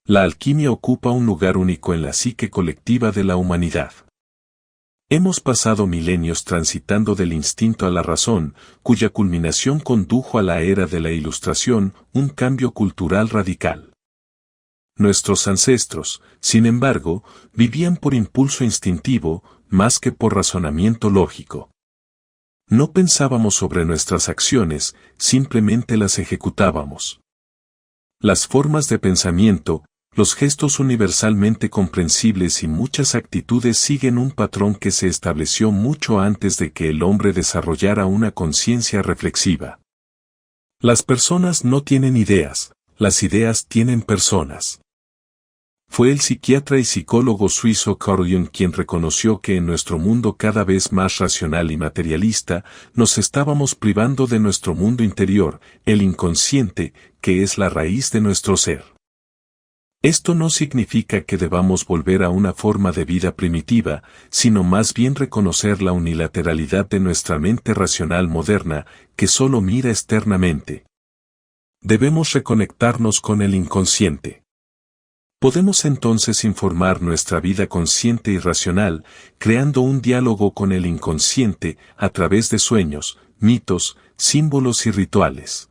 La alquimia ocupa un lugar único en la psique colectiva de la humanidad. Hemos pasado milenios transitando del instinto a la razón, cuya culminación condujo a la era de la Ilustración, un cambio cultural radical. Nuestros ancestros, sin embargo, vivían por impulso instintivo, más que por razonamiento lógico. No pensábamos sobre nuestras acciones, simplemente las ejecutábamos. Las formas de pensamiento, los gestos universalmente comprensibles y muchas actitudes siguen un patrón que se estableció mucho antes de que el hombre desarrollara una conciencia reflexiva. Las personas no tienen ideas, las ideas tienen personas. Fue el psiquiatra y psicólogo suizo Carl Jung quien reconoció que en nuestro mundo cada vez más racional y materialista, nos estábamos privando de nuestro mundo interior, el inconsciente, que es la raíz de nuestro ser. Esto no significa que debamos volver a una forma de vida primitiva, sino más bien reconocer la unilateralidad de nuestra mente racional moderna, que solo mira externamente. Debemos reconectarnos con el inconsciente. Podemos entonces informar nuestra vida consciente y racional, creando un diálogo con el inconsciente a través de sueños, mitos, símbolos y rituales.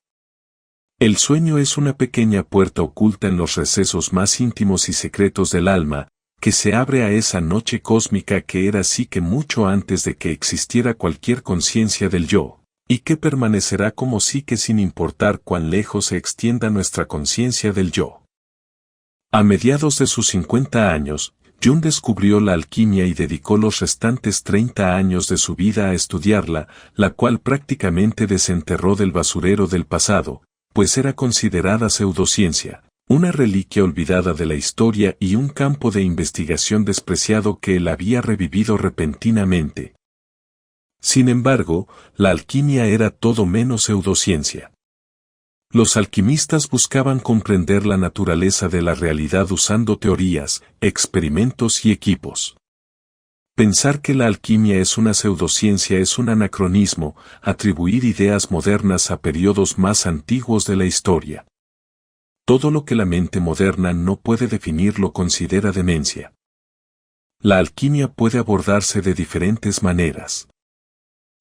El sueño es una pequeña puerta oculta en los recesos más íntimos y secretos del alma, que se abre a esa noche cósmica que era psique mucho antes de que existiera cualquier conciencia del yo, y que permanecerá como psique sin importar cuán lejos se extienda nuestra conciencia del yo. A mediados de sus 50 años, Jung descubrió la alquimia y dedicó los restantes 30 años de su vida a estudiarla, la cual prácticamente desenterró del basurero del pasado, pues era considerada pseudociencia, una reliquia olvidada de la historia y un campo de investigación despreciado que él había revivido repentinamente. Sin embargo, la alquimia era todo menos pseudociencia. Los alquimistas buscaban comprender la naturaleza de la realidad usando teorías, experimentos y equipos. Pensar que la alquimia es una pseudociencia es un anacronismo, atribuir ideas modernas a periodos más antiguos de la historia. Todo lo que la mente moderna no puede definir lo considera demencia. La alquimia puede abordarse de diferentes maneras.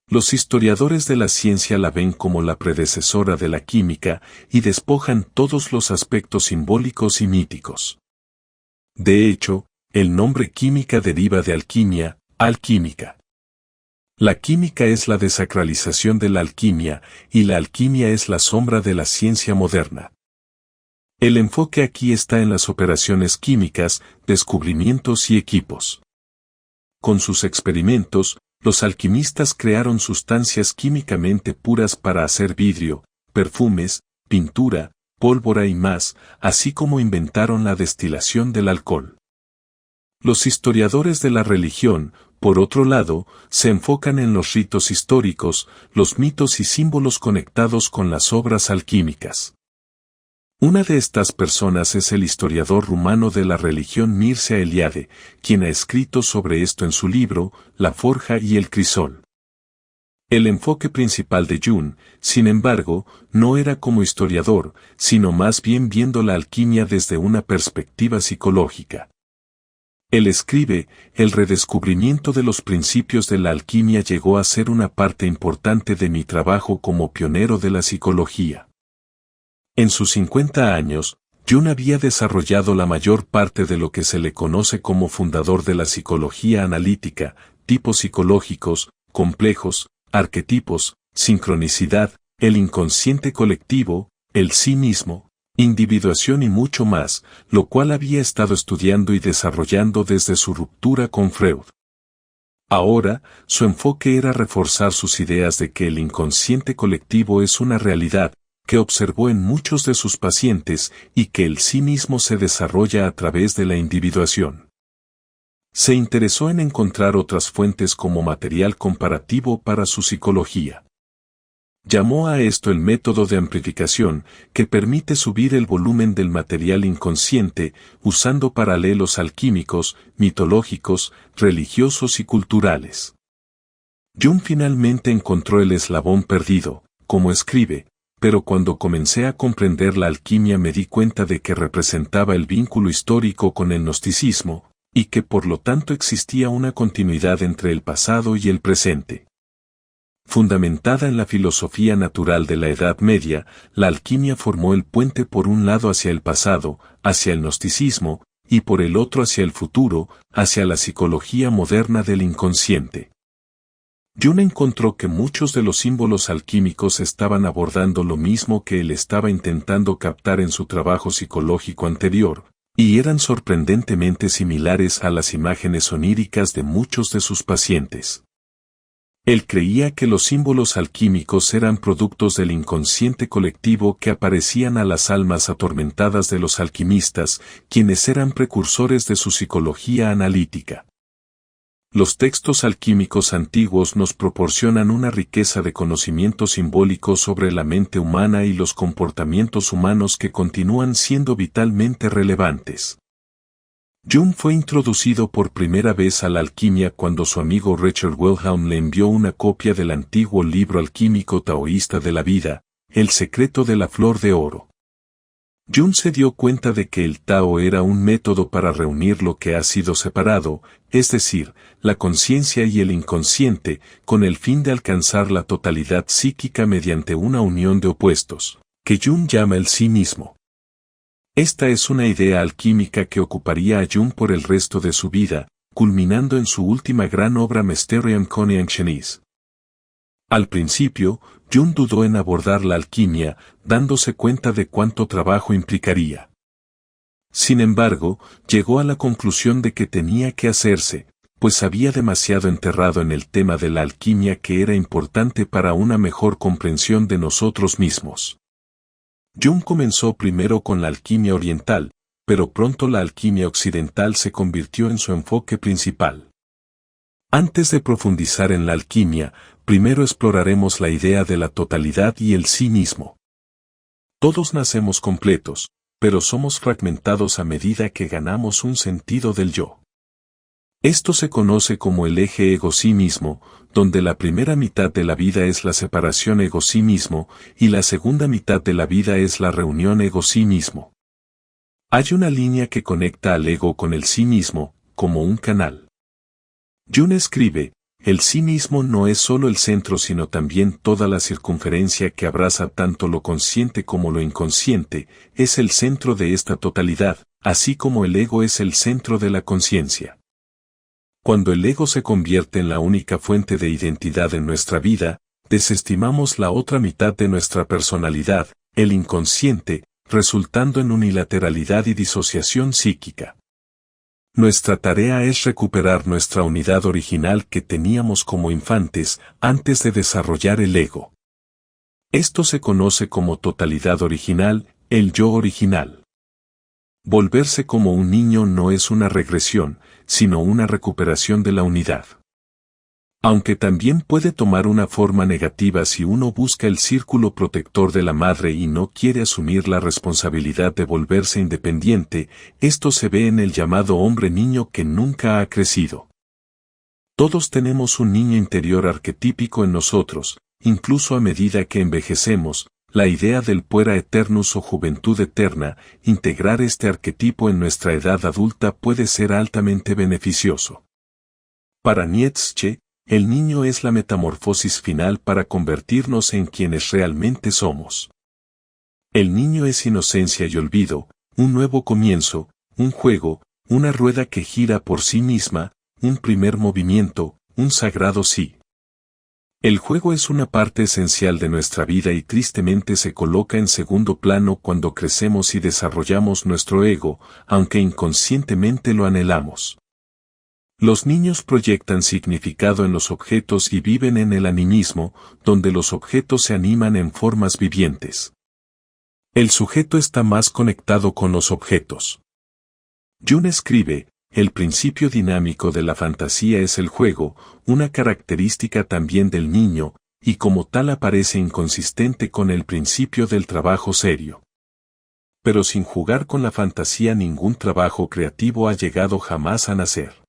Los historiadores de la ciencia la ven como la predecesora de la química y despojan todos los aspectos simbólicos y míticos. De hecho, el nombre química deriva de alquimia, alquímica. La química es la desacralización de la alquimia, y la alquimia es la sombra de la ciencia moderna. El enfoque aquí está en las operaciones químicas, descubrimientos y equipos. Con sus experimentos, los alquimistas crearon sustancias químicamente puras para hacer vidrio, perfumes, pintura, pólvora y más, así como inventaron la destilación del alcohol. Los historiadores de la religión, por otro lado, se enfocan en los ritos históricos, los mitos y símbolos conectados con las obras alquímicas. Una de estas personas es el historiador rumano de la religión Mircea Eliade, quien ha escrito sobre esto en su libro, La forja y el crisol. El enfoque principal de Jung, sin embargo, no era como historiador, sino más bien viendo la alquimia desde una perspectiva psicológica. Él escribe, el redescubrimiento de los principios de la alquimia llegó a ser una parte importante de mi trabajo como pionero de la psicología. En sus 50 años, Jung había desarrollado la mayor parte de lo que se le conoce como fundador de la psicología analítica, tipos psicológicos, complejos, arquetipos, sincronicidad, el inconsciente colectivo, el sí mismo, individuación y mucho más, lo cual había estado estudiando y desarrollando desde su ruptura con Freud. Ahora, su enfoque era reforzar sus ideas de que el inconsciente colectivo es una realidad, que observó en muchos de sus pacientes y que el sí mismo se desarrolla a través de la individuación. Se interesó en encontrar otras fuentes como material comparativo para su psicología. Llamó a esto el método de amplificación, que permite subir el volumen del material inconsciente usando paralelos alquímicos, mitológicos, religiosos y culturales. Jung finalmente encontró el eslabón perdido, como escribe, pero cuando comencé a comprender la alquimia me di cuenta de que representaba el vínculo histórico con el gnosticismo, y que por lo tanto existía una continuidad entre el pasado y el presente. Fundamentada en la filosofía natural de la Edad Media, la alquimia formó el puente por un lado hacia el pasado, hacia el gnosticismo, y por el otro hacia el futuro, hacia la psicología moderna del inconsciente. Jung encontró que muchos de los símbolos alquímicos estaban abordando lo mismo que él estaba intentando captar en su trabajo psicológico anterior, y eran sorprendentemente similares a las imágenes oníricas de muchos de sus pacientes. Él creía que los símbolos alquímicos eran productos del inconsciente colectivo que aparecían a las almas atormentadas de los alquimistas, quienes eran precursores de su psicología analítica. Los textos alquímicos antiguos nos proporcionan una riqueza de conocimiento simbólico sobre la mente humana y los comportamientos humanos que continúan siendo vitalmente relevantes. Jung fue introducido por primera vez a la alquimia cuando su amigo Richard Wilhelm le envió una copia del antiguo libro alquímico taoísta de la vida, El secreto de la flor de oro. Jung se dio cuenta de que el Tao era un método para reunir lo que ha sido separado, es decir, la conciencia y el inconsciente, con el fin de alcanzar la totalidad psíquica mediante una unión de opuestos, que Jung llama el sí mismo. Esta es una idea alquímica que ocuparía a Jung por el resto de su vida, culminando en su última gran obra Mysterium Conscientiae. Al principio, Jung dudó en abordar la alquimia, dándose cuenta de cuánto trabajo implicaría. Sin embargo, llegó a la conclusión de que tenía que hacerse, pues había demasiado enterrado en el tema de la alquimia que era importante para una mejor comprensión de nosotros mismos. Jung comenzó primero con la alquimia oriental, pero pronto la alquimia occidental se convirtió en su enfoque principal. Antes de profundizar en la alquimia, primero exploraremos la idea de la totalidad y el sí mismo. Todos nacemos completos, pero somos fragmentados a medida que ganamos un sentido del yo. Esto se conoce como el eje ego-sí mismo, donde la primera mitad de la vida es la separación ego-sí mismo, y la segunda mitad de la vida es la reunión ego-sí mismo. Hay una línea que conecta al ego con el sí mismo, como un canal. Jung escribe, el sí mismo no es solo el centro sino también toda la circunferencia que abraza tanto lo consciente como lo inconsciente, es el centro de esta totalidad, así como el ego es el centro de la conciencia. Cuando el ego se convierte en la única fuente de identidad en nuestra vida, desestimamos la otra mitad de nuestra personalidad, el inconsciente, resultando en unilateralidad y disociación psíquica. Nuestra tarea es recuperar nuestra unidad original que teníamos como infantes antes de desarrollar el ego. Esto se conoce como totalidad original, el yo original. Volverse como un niño no es una regresión, sino una recuperación de la unidad. Aunque también puede tomar una forma negativa si uno busca el círculo protector de la madre y no quiere asumir la responsabilidad de volverse independiente, esto se ve en el llamado hombre-niño que nunca ha crecido. Todos tenemos un niño interior arquetípico en nosotros, incluso a medida que envejecemos. La idea del puera eternus o juventud eterna, integrar este arquetipo en nuestra edad adulta puede ser altamente beneficioso. Para Nietzsche, el niño es la metamorfosis final para convertirnos en quienes realmente somos. El niño es inocencia y olvido, un nuevo comienzo, un juego, una rueda que gira por sí misma, un primer movimiento, un sagrado sí. El juego es una parte esencial de nuestra vida y tristemente se coloca en segundo plano cuando crecemos y desarrollamos nuestro ego, aunque inconscientemente lo anhelamos. Los niños proyectan significado en los objetos y viven en el animismo, donde los objetos se animan en formas vivientes. El sujeto está más conectado con los objetos. Jung escribe, el principio dinámico de la fantasía es el juego, una característica también del niño, y como tal aparece inconsistente con el principio del trabajo serio. Pero sin jugar con la fantasía ningún trabajo creativo ha llegado jamás a nacer.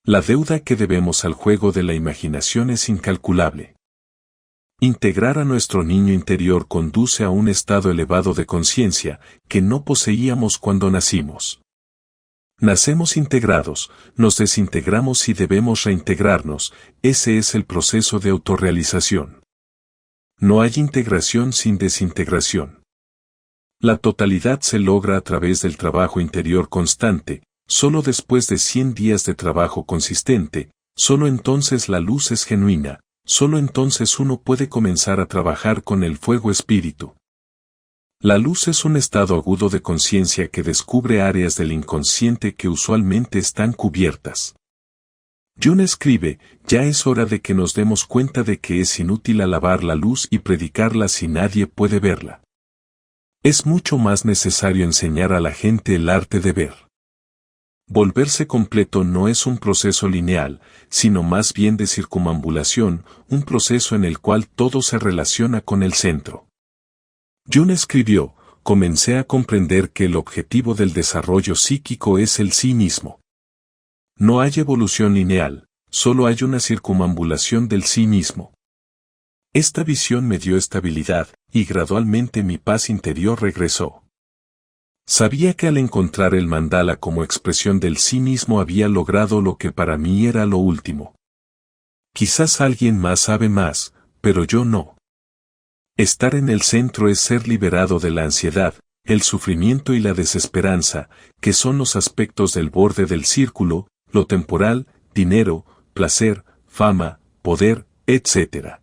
La deuda que debemos al juego de la imaginación es incalculable. Integrar a nuestro niño interior conduce a un estado elevado de conciencia que no poseíamos cuando nacimos. Nacemos integrados, nos desintegramos y debemos reintegrarnos, ese es el proceso de autorrealización. No hay integración sin desintegración. La totalidad se logra a través del trabajo interior constante, solo después de 100 días de trabajo consistente, solo entonces la luz es genuina, solo entonces uno puede comenzar a trabajar con el fuego espíritu. La luz es un estado agudo de conciencia que descubre áreas del inconsciente que usualmente están cubiertas. Jung escribe, ya es hora de que nos demos cuenta de que es inútil alabar la luz y predicarla si nadie puede verla. Es mucho más necesario enseñar a la gente el arte de ver. Volverse completo no es un proceso lineal, sino más bien de circunambulación, un proceso en el cual todo se relaciona con el centro. Jung escribió, comencé a comprender que el objetivo del desarrollo psíquico es el sí mismo. No hay evolución lineal, solo hay una circunambulación del sí mismo. Esta visión me dio estabilidad, y gradualmente mi paz interior regresó. Sabía que al encontrar el mandala como expresión del sí mismo había logrado lo que para mí era lo último. Quizás alguien más sabe más, pero yo no. Estar en el centro es ser liberado de la ansiedad, el sufrimiento y la desesperanza, que son los aspectos del borde del círculo, lo temporal, dinero, placer, fama, poder, etc.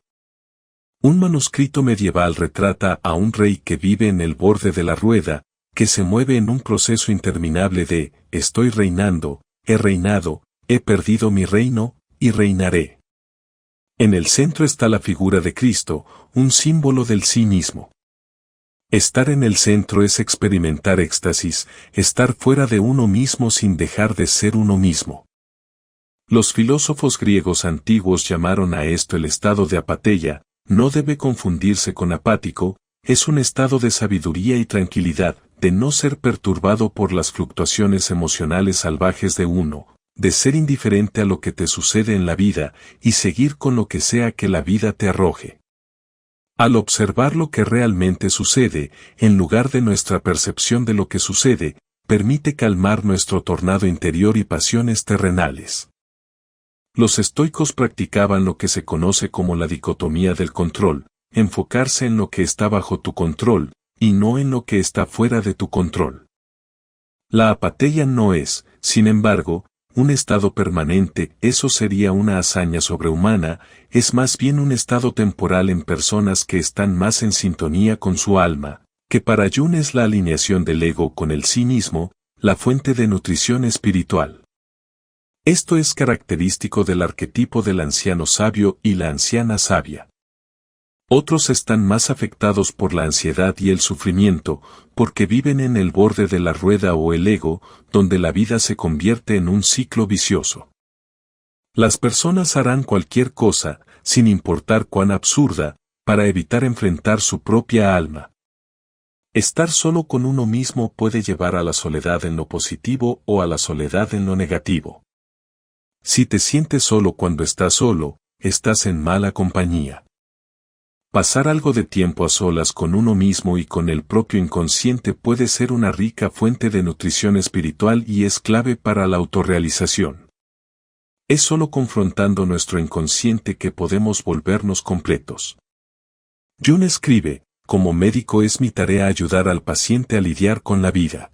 Un manuscrito medieval retrata a un rey que vive en el borde de la rueda, que se mueve en un proceso interminable de, estoy reinando, he reinado, he perdido mi reino, y reinaré. En el centro está la figura de Cristo, un símbolo del sí mismo. Estar en el centro es experimentar éxtasis, estar fuera de uno mismo sin dejar de ser uno mismo. Los filósofos griegos antiguos llamaron a esto el estado de apatheia, no debe confundirse con apático, es un estado de sabiduría y tranquilidad, de no ser perturbado por las fluctuaciones emocionales salvajes de uno, de ser indiferente a lo que te sucede en la vida y seguir con lo que sea que la vida te arroje. Al observar lo que realmente sucede, en lugar de nuestra percepción de lo que sucede, permite calmar nuestro tornado interior y pasiones terrenales. Los estoicos practicaban lo que se conoce como la dicotomía del control, enfocarse en lo que está bajo tu control, y no en lo que está fuera de tu control. La apatheia no es, sin embargo, un estado permanente, eso sería una hazaña sobrehumana, es más bien un estado temporal en personas que están más en sintonía con su alma, que para Jung es la alineación del ego con el sí mismo, la fuente de nutrición espiritual. Esto es característico del arquetipo del anciano sabio y la anciana sabia. Otros están más afectados por la ansiedad y el sufrimiento, porque viven en el borde de la rueda o el ego, donde la vida se convierte en un ciclo vicioso. Las personas harán cualquier cosa, sin importar cuán absurda, para evitar enfrentar su propia alma. Estar solo con uno mismo puede llevar a la soledad en lo positivo o a la soledad en lo negativo. Si te sientes solo cuando estás solo, estás en mala compañía. Pasar algo de tiempo a solas con uno mismo y con el propio inconsciente puede ser una rica fuente de nutrición espiritual y es clave para la autorrealización. Es solo confrontando nuestro inconsciente que podemos volvernos completos. Jung escribe, como médico es mi tarea ayudar al paciente a lidiar con la vida.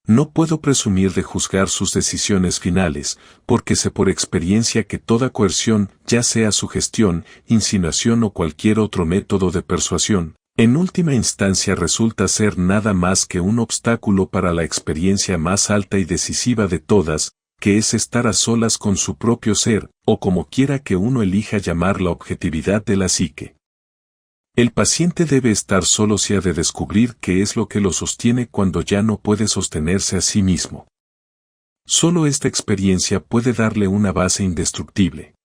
No puedo presumir de juzgar sus decisiones finales, porque sé por experiencia que toda coerción, ya sea sugestión, insinuación o cualquier otro método de persuasión, en última instancia resulta ser nada más que un obstáculo para la experiencia más alta y decisiva de todas, que es estar a solas con su propio ser, o como quiera que uno elija llamar la objetividad de la psique. El paciente debe estar solo si ha de descubrir qué es lo que lo sostiene cuando ya no puede sostenerse a sí mismo. Solo esta experiencia puede darle una base indestructible.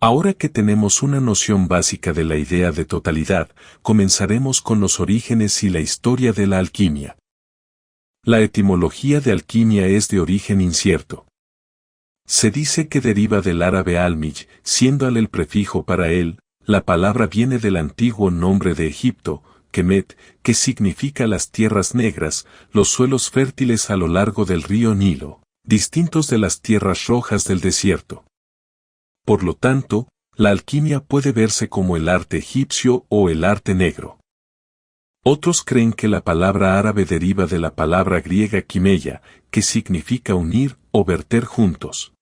Ahora que tenemos una noción básica de la idea de totalidad, comenzaremos con los orígenes y la historia de la alquimia. La etimología de alquimia es de origen incierto. Se dice que deriva del árabe almij, siendo al el prefijo para él, La palabra viene del antiguo nombre de Egipto, Kemet, que significa las tierras negras, los suelos fértiles a lo largo del río Nilo, distintos de las tierras rojas del desierto. Por lo tanto, la alquimia puede verse como el arte egipcio o el arte negro. Otros creen que la palabra árabe deriva de la palabra griega kimeia, que significa unir o verter juntos.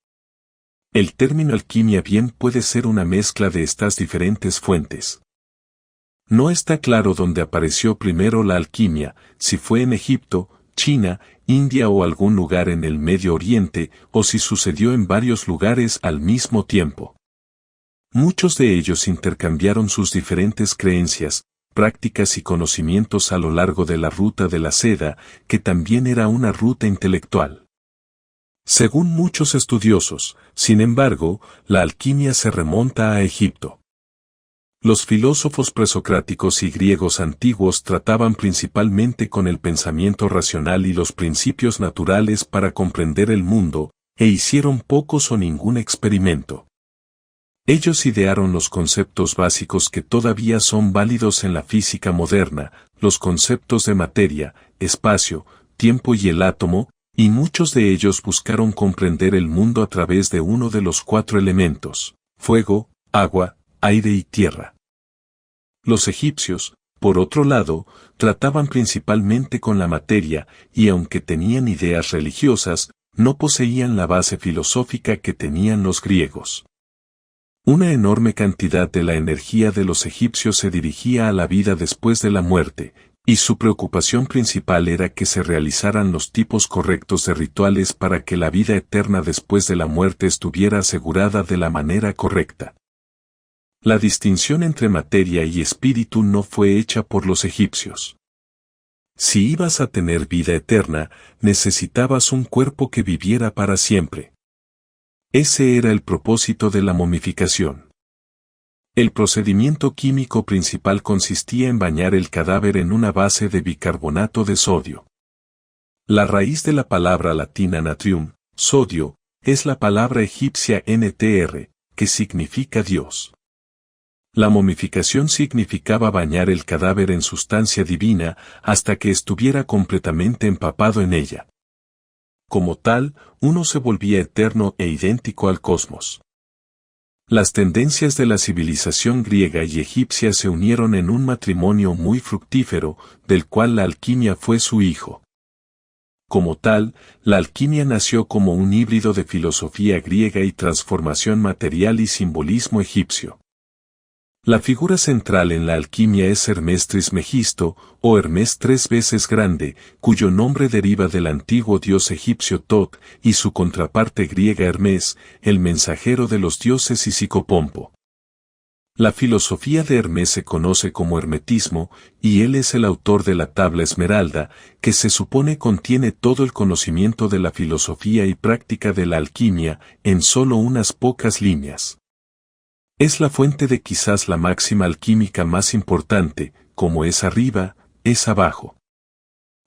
El término alquimia bien puede ser una mezcla de estas diferentes fuentes. No está claro dónde apareció primero la alquimia, si fue en Egipto, China, India o algún lugar en el Medio Oriente, o si sucedió en varios lugares al mismo tiempo. Muchos de ellos intercambiaron sus diferentes creencias, prácticas y conocimientos a lo largo de la ruta de la seda, que también era una ruta intelectual. Según muchos estudiosos, sin embargo, la alquimia se remonta a Egipto. Los filósofos presocráticos y griegos antiguos trataban principalmente con el pensamiento racional y los principios naturales para comprender el mundo, e hicieron pocos o ningún experimento. Ellos idearon los conceptos básicos que todavía son válidos en la física moderna, los conceptos de materia, espacio, tiempo y el átomo, y muchos de ellos buscaron comprender el mundo a través de uno de los 4 elementos: fuego, agua, aire y tierra. Los egipcios, por otro lado, trataban principalmente con la materia, y aunque tenían ideas religiosas, no poseían la base filosófica que tenían los griegos. Una enorme cantidad de la energía de los egipcios se dirigía a la vida después de la muerte, y su preocupación principal era que se realizaran los tipos correctos de rituales para que la vida eterna después de la muerte estuviera asegurada de la manera correcta. La distinción entre materia y espíritu no fue hecha por los egipcios. Si ibas a tener vida eterna, necesitabas un cuerpo que viviera para siempre. Ese era el propósito de la momificación. El procedimiento químico principal consistía en bañar el cadáver en una base de bicarbonato de sodio. La raíz de la palabra latina natrium, sodio, es la palabra egipcia NTR, que significa Dios. La momificación significaba bañar el cadáver en sustancia divina hasta que estuviera completamente empapado en ella. Como tal, uno se volvía eterno e idéntico al cosmos. Las tendencias de la civilización griega y egipcia se unieron en un matrimonio muy fructífero, del cual la alquimia fue su hijo. Como tal, la alquimia nació como un híbrido de filosofía griega y transformación material y simbolismo egipcio. La figura central en la alquimia es Hermes Trismegisto, o Hermes 3 veces grande, cuyo nombre deriva del antiguo dios egipcio Tot, y su contraparte griega Hermes, el mensajero de los dioses y Psicopompo. La filosofía de Hermes se conoce como hermetismo, y él es el autor de la tabla esmeralda, que se supone contiene todo el conocimiento de la filosofía y práctica de la alquimia, en solo unas pocas líneas. Es la fuente de quizás la máxima alquímica más importante, como es arriba, es abajo.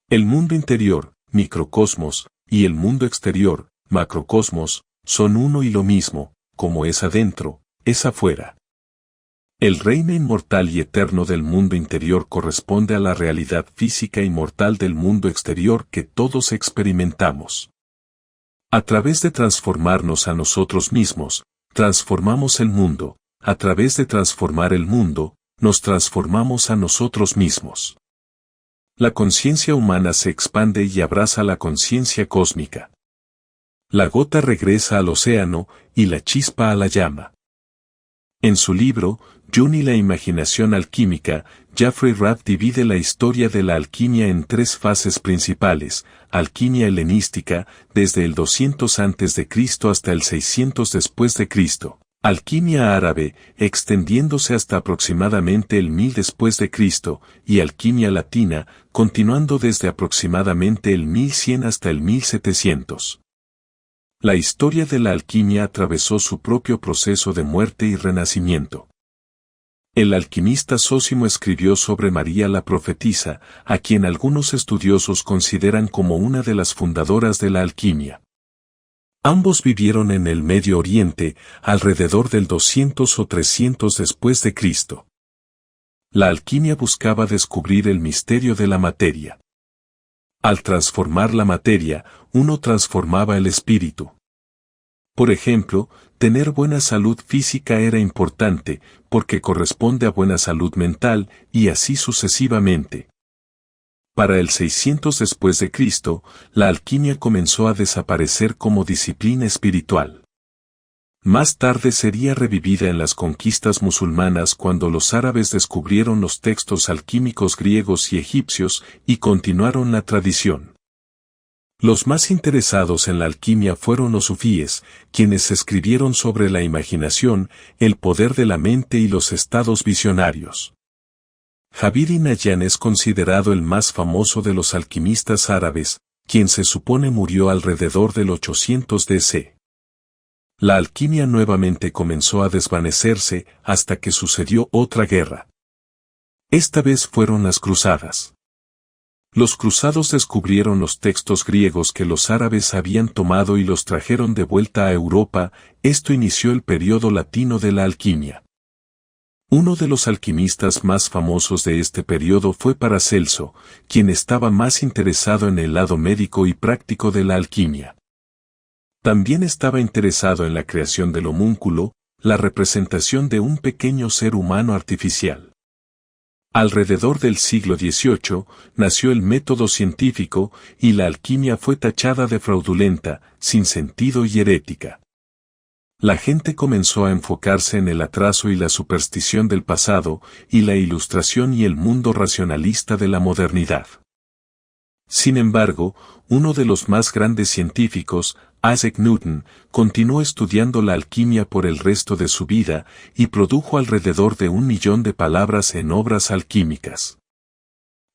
El mundo interior, microcosmos, y el mundo exterior, macrocosmos, son uno y lo mismo, como es adentro, es afuera. El reino inmortal y eterno del mundo interior corresponde a la realidad física inmortal del mundo exterior que todos experimentamos. A través de transformarnos a nosotros mismos, transformamos el mundo. A través de transformar el mundo, nos transformamos a nosotros mismos. La conciencia humana se expande y abraza la conciencia cósmica. La gota regresa al océano y la chispa a la llama. En su libro, Jung y la imaginación alquímica, Jeffrey Rapp divide la historia de la alquimia en 3 fases principales: alquimia helenística, desde el 200 a.C. hasta el 600 después de Cristo. Alquimia árabe, extendiéndose hasta aproximadamente el 1000 después de Cristo, y alquimia latina, continuando desde aproximadamente el 1100 hasta el 1700. La historia de la alquimia atravesó su propio proceso de muerte y renacimiento. El alquimista Zósimo escribió sobre María la profetisa, a quien algunos estudiosos consideran como una de las fundadoras de la alquimia. Ambos vivieron en el Medio Oriente, alrededor del 200 o 300 después de Cristo. La alquimia buscaba descubrir el misterio de la materia. Al transformar la materia, uno transformaba el espíritu. Por ejemplo, tener buena salud física era importante, porque corresponde a buena salud mental, y así sucesivamente. Para el 600 después de Cristo, la alquimia comenzó a desaparecer como disciplina espiritual. Más tarde sería revivida en las conquistas musulmanas cuando los árabes descubrieron los textos alquímicos griegos y egipcios y continuaron la tradición. Los más interesados en la alquimia fueron los sufíes, quienes escribieron sobre la imaginación, el poder de la mente y los estados visionarios. Jabir Nayyan es considerado el más famoso de los alquimistas árabes, quien se supone murió alrededor del 800 DC. La alquimia nuevamente comenzó a desvanecerse hasta que sucedió otra guerra. Esta vez fueron las cruzadas. Los cruzados descubrieron los textos griegos que los árabes habían tomado y los trajeron de vuelta a Europa. Esto inició el periodo latino de la alquimia. Uno de los alquimistas más famosos de este periodo fue Paracelso, quien estaba más interesado en el lado médico y práctico de la alquimia. También estaba interesado en la creación del homúnculo, la representación de un pequeño ser humano artificial. Alrededor del siglo XVIII, nació el método científico, y la alquimia fue tachada de fraudulenta, sin sentido y herética. La gente comenzó a enfocarse en el atraso y la superstición del pasado, y la ilustración y el mundo racionalista de la modernidad. Sin embargo, uno de los más grandes científicos, Isaac Newton, continuó estudiando la alquimia por el resto de su vida y produjo alrededor de 1.000.000 de palabras en obras alquímicas.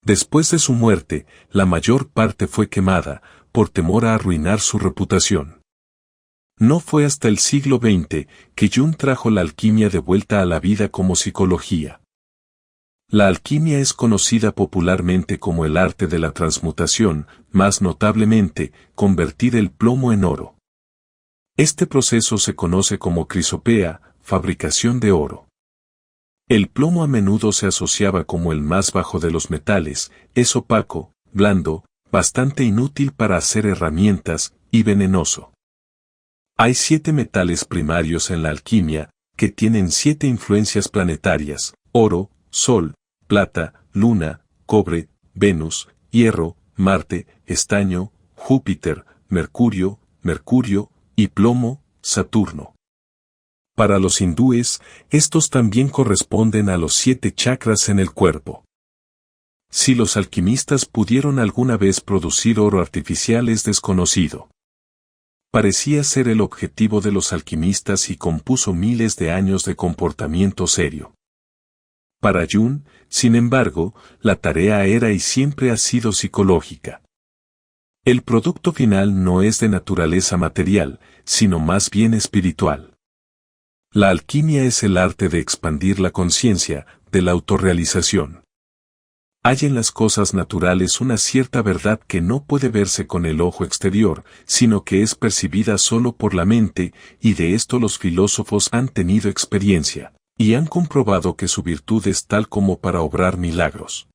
Después de su muerte, la mayor parte fue quemada, por temor a arruinar su reputación. No fue hasta el siglo XX que Jung trajo la alquimia de vuelta a la vida como psicología. La alquimia es conocida popularmente como el arte de la transmutación, más notablemente, convertir el plomo en oro. Este proceso se conoce como crisopea, fabricación de oro. El plomo a menudo se asociaba como el más bajo de los metales, es opaco, blando, bastante inútil para hacer herramientas, y venenoso. Hay 7 metales primarios en la alquimia, que tienen 7 influencias planetarias: oro, Sol, plata, luna, cobre, Venus, hierro, Marte, estaño, Júpiter, Mercurio, y plomo, Saturno. Para los hindúes, estos también corresponden a los 7 chakras en el cuerpo. Si los alquimistas pudieron alguna vez producir oro artificial es desconocido. Parecía ser el objetivo de los alquimistas y compuso miles de años de comportamiento serio. Para Jung, sin embargo, la tarea era y siempre ha sido psicológica. El producto final no es de naturaleza material, sino más bien espiritual. La alquimia es el arte de expandir la conciencia, de la autorrealización. Hay en las cosas naturales una cierta verdad que no puede verse con el ojo exterior, sino que es percibida solo por la mente, y de esto los filósofos han tenido experiencia, y han comprobado que su virtud es tal como para obrar milagros.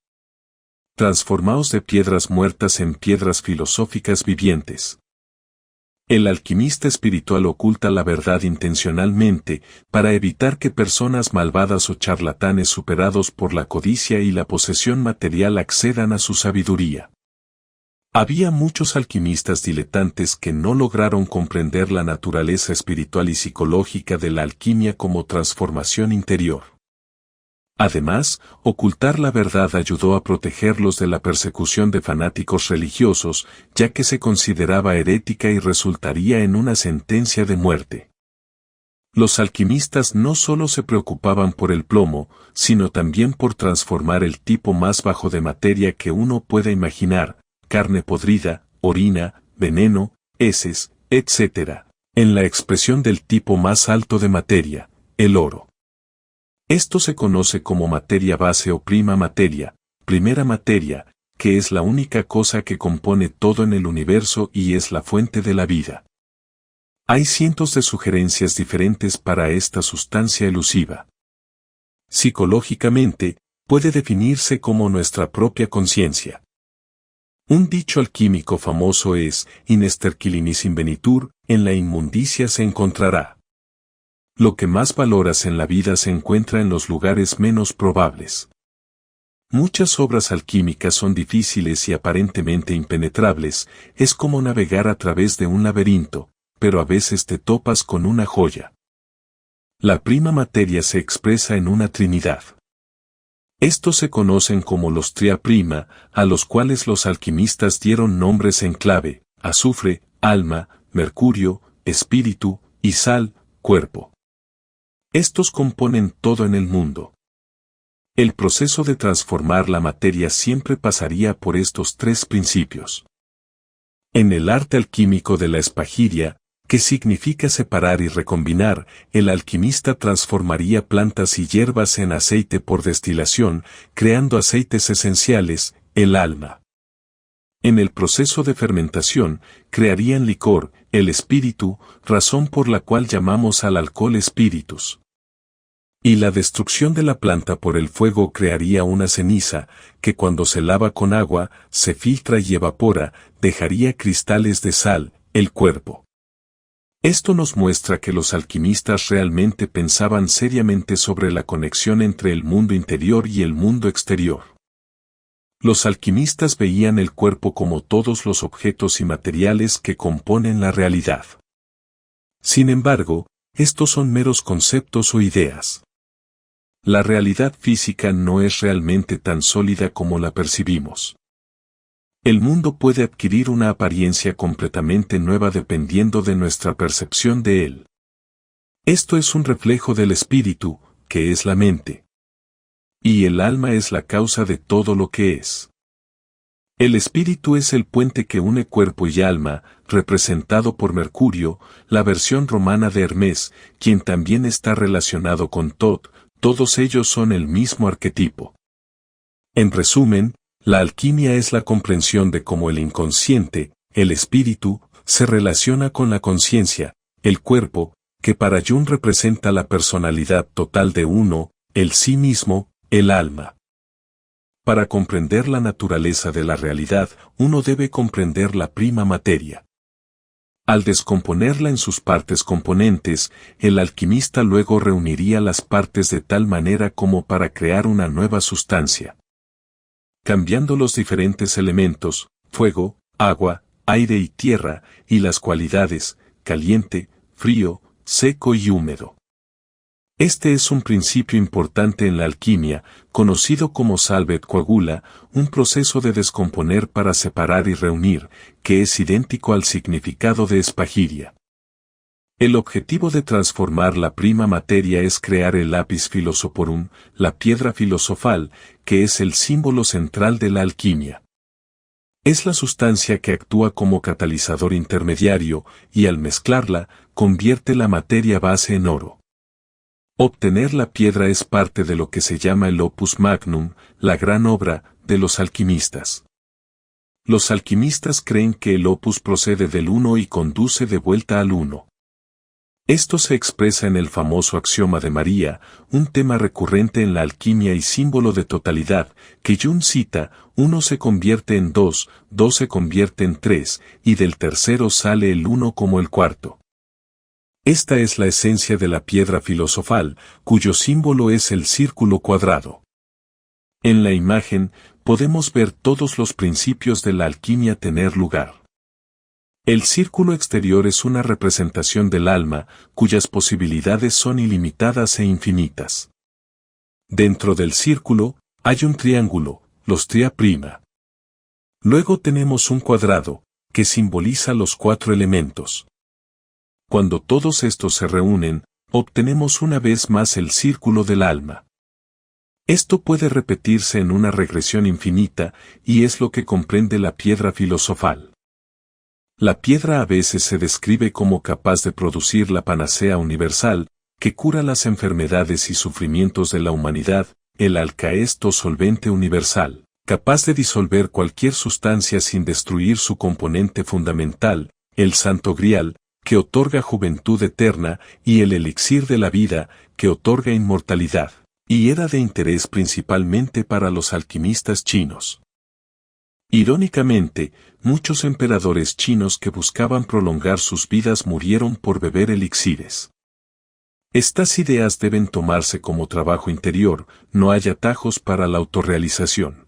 Transformaos de piedras muertas en piedras filosóficas vivientes. El alquimista espiritual oculta la verdad intencionalmente, para evitar que personas malvadas o charlatanes superados por la codicia y la posesión material accedan a su sabiduría. Había muchos alquimistas diletantes que no lograron comprender la naturaleza espiritual y psicológica de la alquimia como transformación interior. Además, ocultar la verdad ayudó a protegerlos de la persecución de fanáticos religiosos, ya que se consideraba herética y resultaría en una sentencia de muerte. Los alquimistas no solo se preocupaban por el plomo, sino también por transformar el tipo más bajo de materia que uno pueda imaginar, carne podrida, orina, veneno, heces, etc., en la expresión del tipo más alto de materia, el oro. Esto se conoce como materia base o primera materia, que es la única cosa que compone todo en el universo y es la fuente de la vida. Hay cientos de sugerencias diferentes para esta sustancia elusiva. Psicológicamente, puede definirse como nuestra propia conciencia. Un dicho alquímico famoso es, in sterquilinis invenitur, en la inmundicia se encontrará. Lo que más valoras en la vida se encuentra en los lugares menos probables. Muchas obras alquímicas son difíciles y aparentemente impenetrables, es como navegar a través de un laberinto, pero a veces te topas con una joya. La prima materia se expresa en una trinidad. Estos se conocen como los tria prima, a los cuales los alquimistas dieron nombres en clave: azufre, alma, mercurio, espíritu, y sal, cuerpo. Estos componen todo en el mundo. El proceso de transformar la materia siempre pasaría por estos tres principios. En el arte alquímico de la espagiria, que significa separar y recombinar, el alquimista transformaría plantas y hierbas en aceite por destilación, creando aceites esenciales, el alma. En el proceso de fermentación, crearían licor, el espíritu, razón por la cual llamamos al alcohol espíritus. Y la destrucción de la planta por el fuego crearía una ceniza, que cuando se lava con agua, se filtra y evapora, dejaría cristales de sal, el cuerpo. Esto nos muestra que los alquimistas realmente pensaban seriamente sobre la conexión entre el mundo interior y el mundo exterior. Los alquimistas veían el cuerpo como todos los objetos y materiales que componen la realidad. Sin embargo, estos son meros conceptos o ideas. La realidad física no es realmente tan sólida como la percibimos. El mundo puede adquirir una apariencia completamente nueva dependiendo de nuestra percepción de él. Esto es un reflejo del espíritu, que es la mente. Y el alma es la causa de todo lo que es. El espíritu es el puente que une cuerpo y alma, representado por Mercurio, la versión romana de Hermes, quien también está relacionado con Thoth. Todos ellos son el mismo arquetipo. En resumen, la alquimia es la comprensión de cómo el inconsciente, el espíritu, se relaciona con la conciencia, el cuerpo, que para Jung representa la personalidad total de uno, el sí mismo, el alma. Para comprender la naturaleza de la realidad, uno debe comprender la prima materia. Al descomponerla en sus partes componentes, el alquimista luego reuniría las partes de tal manera como para crear una nueva sustancia. Cambiando los diferentes elementos, fuego, agua, aire y tierra, y las cualidades, caliente, frío, seco y húmedo. Este es un principio importante en la alquimia, conocido como salvet coagula, un proceso de descomponer para separar y reunir, que es idéntico al significado de espagiria. El objetivo de transformar la prima materia es crear el lapis philosophorum, la piedra filosofal, que es el símbolo central de la alquimia. Es la sustancia que actúa como catalizador intermediario, y al mezclarla, convierte la materia base en oro. Obtener la piedra es parte de lo que se llama el opus magnum, la gran obra, de los alquimistas. Los alquimistas creen que el opus procede del uno y conduce de vuelta al uno. Esto se expresa en el famoso axioma de María, un tema recurrente en la alquimia y símbolo de totalidad, que Jung cita: uno se convierte en dos se convierte en tres, y del tercero sale el uno como el cuarto. Esta es la esencia de la piedra filosofal, cuyo símbolo es el círculo cuadrado. En la imagen, podemos ver todos los principios de la alquimia tener lugar. El círculo exterior es una representación del alma, cuyas posibilidades son ilimitadas e infinitas. Dentro del círculo, hay un triángulo, los tria prima. Luego tenemos un cuadrado, que simboliza los cuatro elementos. Cuando todos estos se reúnen, obtenemos una vez más el círculo del alma. Esto puede repetirse en una regresión infinita, y es lo que comprende la piedra filosofal. La piedra a veces se describe como capaz de producir la panacea universal, que cura las enfermedades y sufrimientos de la humanidad, el alcaesto solvente universal, capaz de disolver cualquier sustancia sin destruir su componente fundamental, el santo grial, que otorga juventud eterna, y el elixir de la vida, que otorga inmortalidad, y era de interés principalmente para los alquimistas chinos. Irónicamente, muchos emperadores chinos que buscaban prolongar sus vidas murieron por beber elixires. Estas ideas deben tomarse como trabajo interior, no hay atajos para la autorrealización.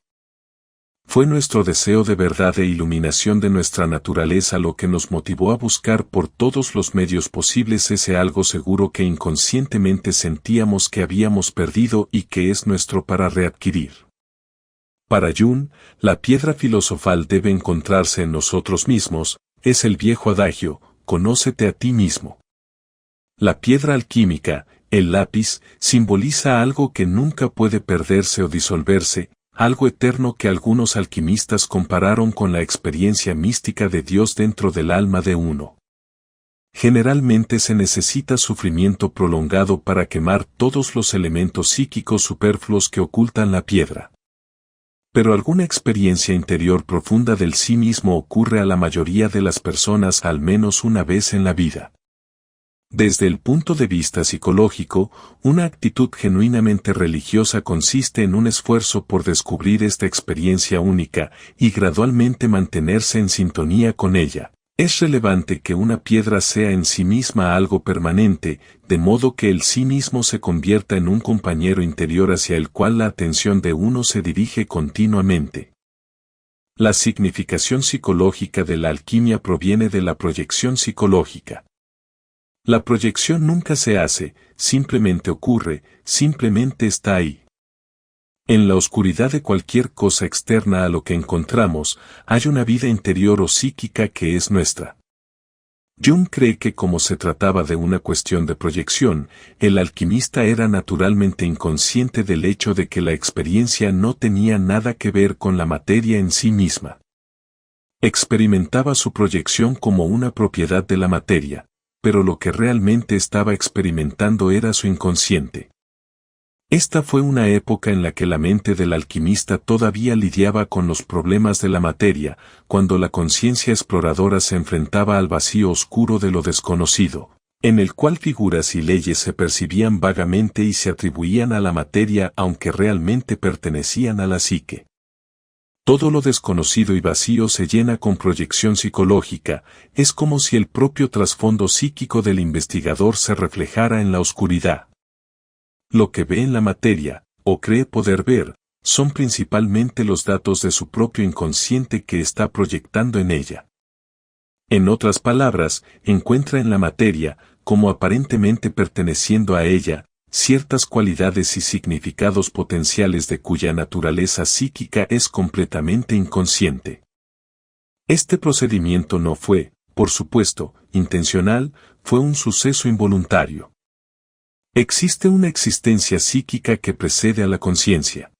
Fue nuestro deseo de verdad e iluminación de nuestra naturaleza lo que nos motivó a buscar por todos los medios posibles ese algo seguro que inconscientemente sentíamos que habíamos perdido y que es nuestro para readquirir. Para Jung, la piedra filosofal debe encontrarse en nosotros mismos, es el viejo adagio, conócete a ti mismo. La piedra alquímica, el lápiz, simboliza algo que nunca puede perderse o disolverse, algo eterno que algunos alquimistas compararon con la experiencia mística de Dios dentro del alma de uno. Generalmente se necesita sufrimiento prolongado para quemar todos los elementos psíquicos superfluos que ocultan la piedra. Pero alguna experiencia interior profunda del sí mismo ocurre a la mayoría de las personas al menos una vez en la vida. Desde el punto de vista psicológico, una actitud genuinamente religiosa consiste en un esfuerzo por descubrir esta experiencia única y gradualmente mantenerse en sintonía con ella. Es relevante que una piedra sea en sí misma algo permanente, de modo que el sí mismo se convierta en un compañero interior hacia el cual la atención de uno se dirige continuamente. La significación psicológica de la alquimia proviene de la proyección psicológica. La proyección nunca se hace, simplemente ocurre, simplemente está ahí. En la oscuridad de cualquier cosa externa a lo que encontramos, hay una vida interior o psíquica que es nuestra. Jung cree que como se trataba de una cuestión de proyección, el alquimista era naturalmente inconsciente del hecho de que la experiencia no tenía nada que ver con la materia en sí misma. Experimentaba su proyección como una propiedad de la materia, pero lo que realmente estaba experimentando era su inconsciente. Esta fue una época en la que la mente del alquimista todavía lidiaba con los problemas de la materia, cuando la conciencia exploradora se enfrentaba al vacío oscuro de lo desconocido, en el cual figuras y leyes se percibían vagamente y se atribuían a la materia aunque realmente pertenecían a la psique. Todo lo desconocido y vacío se llena con proyección psicológica, es como si el propio trasfondo psíquico del investigador se reflejara en la oscuridad. Lo que ve en la materia, o cree poder ver, son principalmente los datos de su propio inconsciente que está proyectando en ella. En otras palabras, encuentra en la materia, como aparentemente perteneciendo a ella, ciertas cualidades y significados potenciales de cuya naturaleza psíquica es completamente inconsciente. Este procedimiento no fue, por supuesto, intencional, fue un suceso involuntario. Existe una existencia psíquica que precede a la conciencia.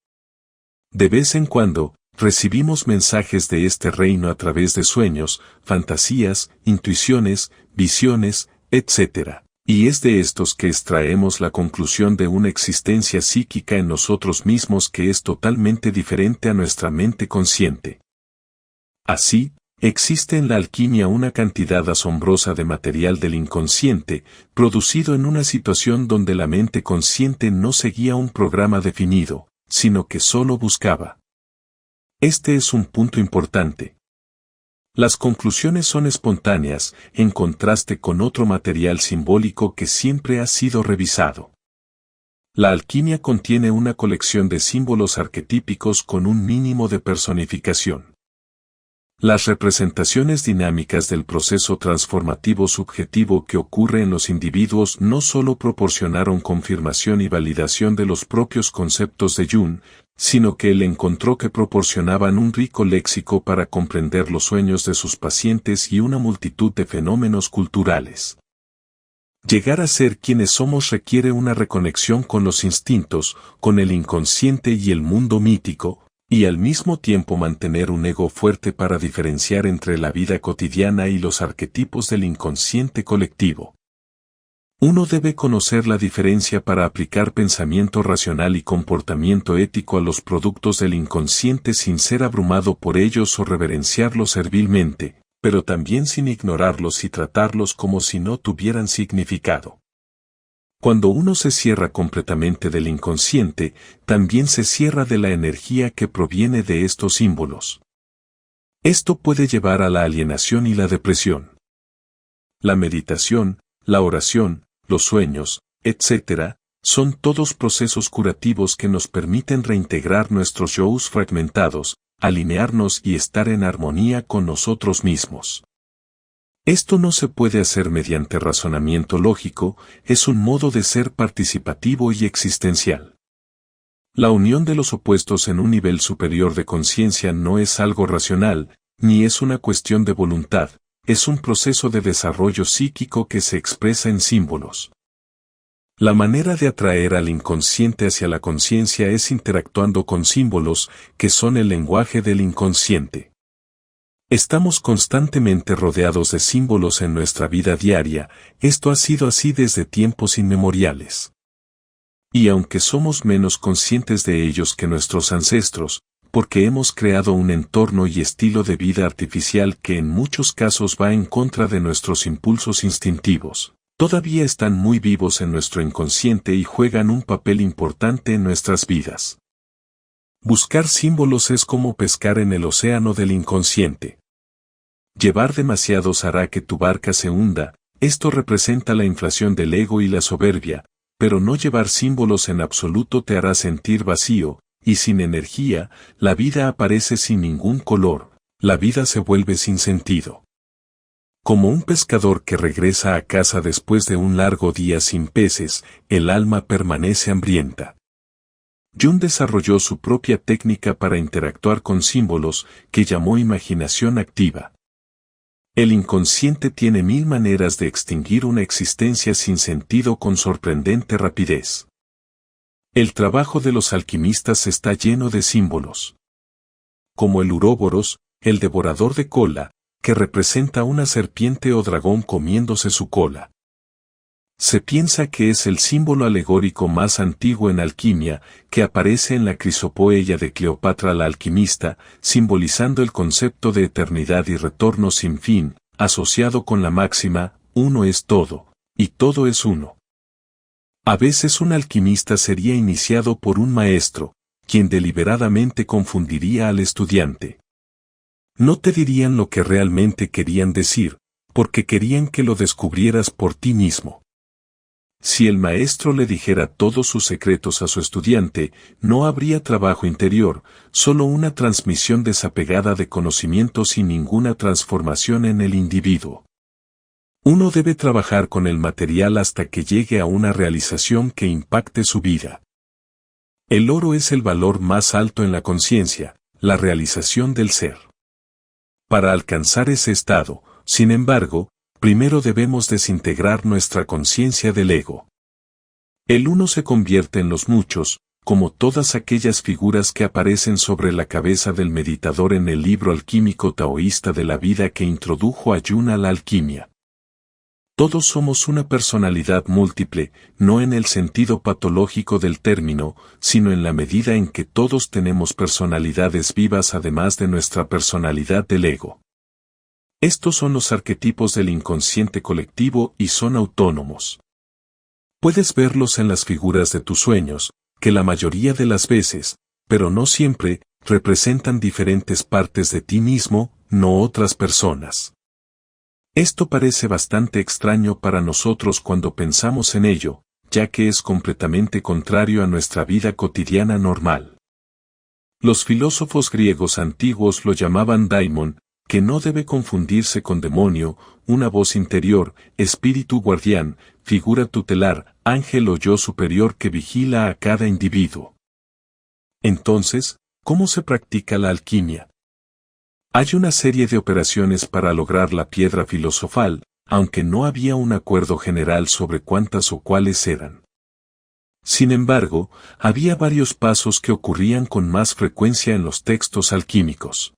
De vez en cuando, recibimos mensajes de este reino a través de sueños, fantasías, intuiciones, visiones, etc. Y es de estos que extraemos la conclusión de una existencia psíquica en nosotros mismos que es totalmente diferente a nuestra mente consciente. Así, existe en la alquimia una cantidad asombrosa de material del inconsciente, producido en una situación donde la mente consciente no seguía un programa definido, sino que solo buscaba. Este es un punto importante. Las conclusiones son espontáneas, en contraste con otro material simbólico que siempre ha sido revisado. La alquimia contiene una colección de símbolos arquetípicos con un mínimo de personificación. Las representaciones dinámicas del proceso transformativo subjetivo que ocurre en los individuos no solo proporcionaron confirmación y validación de los propios conceptos de Jung, sino que él encontró que proporcionaban un rico léxico para comprender los sueños de sus pacientes y una multitud de fenómenos culturales. Llegar a ser quienes somos requiere una reconexión con los instintos, con el inconsciente y el mundo mítico, y al mismo tiempo mantener un ego fuerte para diferenciar entre la vida cotidiana y los arquetipos del inconsciente colectivo. Uno debe conocer la diferencia para aplicar pensamiento racional y comportamiento ético a los productos del inconsciente sin ser abrumado por ellos o reverenciarlos servilmente, pero también sin ignorarlos y tratarlos como si no tuvieran significado. Cuando uno se cierra completamente del inconsciente, también se cierra de la energía que proviene de estos símbolos. Esto puede llevar a la alienación y la depresión. La meditación, la oración, los sueños, etc., son todos procesos curativos que nos permiten reintegrar nuestros yo's fragmentados, alinearnos y estar en armonía con nosotros mismos. Esto no se puede hacer mediante razonamiento lógico, es un modo de ser participativo y existencial. La unión de los opuestos en un nivel superior de conciencia no es algo racional, ni es una cuestión de voluntad, es un proceso de desarrollo psíquico que se expresa en símbolos. La manera de atraer al inconsciente hacia la conciencia es interactuando con símbolos, que son el lenguaje del inconsciente. Estamos constantemente rodeados de símbolos en nuestra vida diaria, esto ha sido así desde tiempos inmemoriales. Y aunque somos menos conscientes de ellos que nuestros ancestros, porque hemos creado un entorno y estilo de vida artificial que en muchos casos va en contra de nuestros impulsos instintivos, todavía están muy vivos en nuestro inconsciente y juegan un papel importante en nuestras vidas. Buscar símbolos es como pescar en el océano del inconsciente. Llevar demasiados hará que tu barca se hunda, esto representa la inflación del ego y la soberbia, pero no llevar símbolos en absoluto te hará sentir vacío, y sin energía, la vida aparece sin ningún color, la vida se vuelve sin sentido. Como un pescador que regresa a casa después de un largo día sin peces, el alma permanece hambrienta. Jung desarrolló su propia técnica para interactuar con símbolos, que llamó imaginación activa. El inconsciente tiene 1000 maneras de extinguir una existencia sin sentido con sorprendente rapidez. El trabajo de los alquimistas está lleno de símbolos. Como el uróboros, el devorador de cola, que representa una serpiente o dragón comiéndose su cola. Se piensa que es el símbolo alegórico más antiguo en alquimia, que aparece en la Crisopoeia de Cleopatra la alquimista, simbolizando el concepto de eternidad y retorno sin fin, asociado con la máxima, uno es todo, y todo es uno. A veces un alquimista sería iniciado por un maestro, quien deliberadamente confundiría al estudiante. No te dirían lo que realmente querían decir, porque querían que lo descubrieras por ti mismo. Si el maestro le dijera todos sus secretos a su estudiante, no habría trabajo interior, solo una transmisión desapegada de conocimiento sin ninguna transformación en el individuo. Uno debe trabajar con el material hasta que llegue a una realización que impacte su vida. El oro es el valor más alto en la conciencia, la realización del ser. Para alcanzar ese estado, sin embargo, primero debemos desintegrar nuestra conciencia del ego. El uno se convierte en los muchos, como todas aquellas figuras que aparecen sobre la cabeza del meditador en el libro alquímico taoísta de la vida que introdujo a Jung a la alquimia. Todos somos una personalidad múltiple, no en el sentido patológico del término, sino en la medida en que todos tenemos personalidades vivas además de nuestra personalidad del ego. Estos son los arquetipos del inconsciente colectivo y son autónomos. Puedes verlos en las figuras de tus sueños, que la mayoría de las veces, pero no siempre, representan diferentes partes de ti mismo, no otras personas. Esto parece bastante extraño para nosotros cuando pensamos en ello, ya que es completamente contrario a nuestra vida cotidiana normal. Los filósofos griegos antiguos lo llamaban daimon, que no debe confundirse con demonio, una voz interior, espíritu guardián, figura tutelar, ángel o yo superior que vigila a cada individuo. Entonces, ¿cómo se practica la alquimia? Hay una serie de operaciones para lograr la piedra filosofal, aunque no había un acuerdo general sobre cuántas o cuáles eran. Sin embargo, había varios pasos que ocurrían con más frecuencia en los textos alquímicos.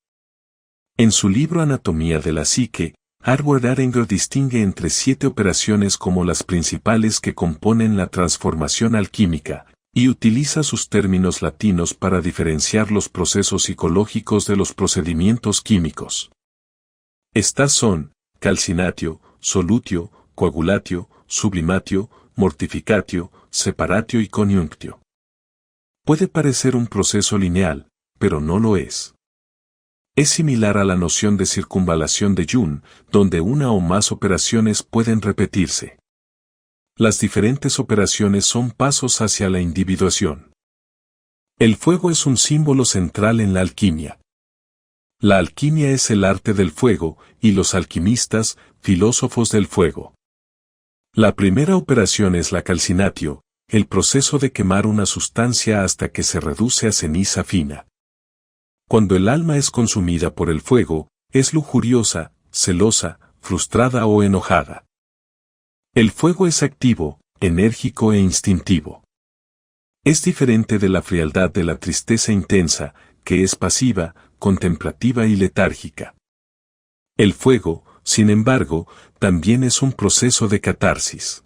En su libro Anatomía de la Psique, Arthur Arenger distingue entre 7 operaciones como las principales que componen la transformación alquímica, y utiliza sus términos latinos para diferenciar los procesos psicológicos de los procedimientos químicos. Estas son calcinatio, solutio, coagulatio, sublimatio, mortificatio, separatio y coniunctio. Puede parecer un proceso lineal, pero no lo es. Es similar a la noción de circunvalación de Jung, donde una o más operaciones pueden repetirse. Las diferentes operaciones son pasos hacia la individuación. El fuego es un símbolo central en la alquimia. La alquimia es el arte del fuego, y los alquimistas, filósofos del fuego. La primera operación es la calcinatio, el proceso de quemar una sustancia hasta que se reduce a ceniza fina. Cuando el alma es consumida por el fuego, es lujuriosa, celosa, frustrada o enojada. El fuego es activo, enérgico e instintivo. Es diferente de la frialdad de la tristeza intensa, que es pasiva, contemplativa y letárgica. El fuego, sin embargo, también es un proceso de catarsis.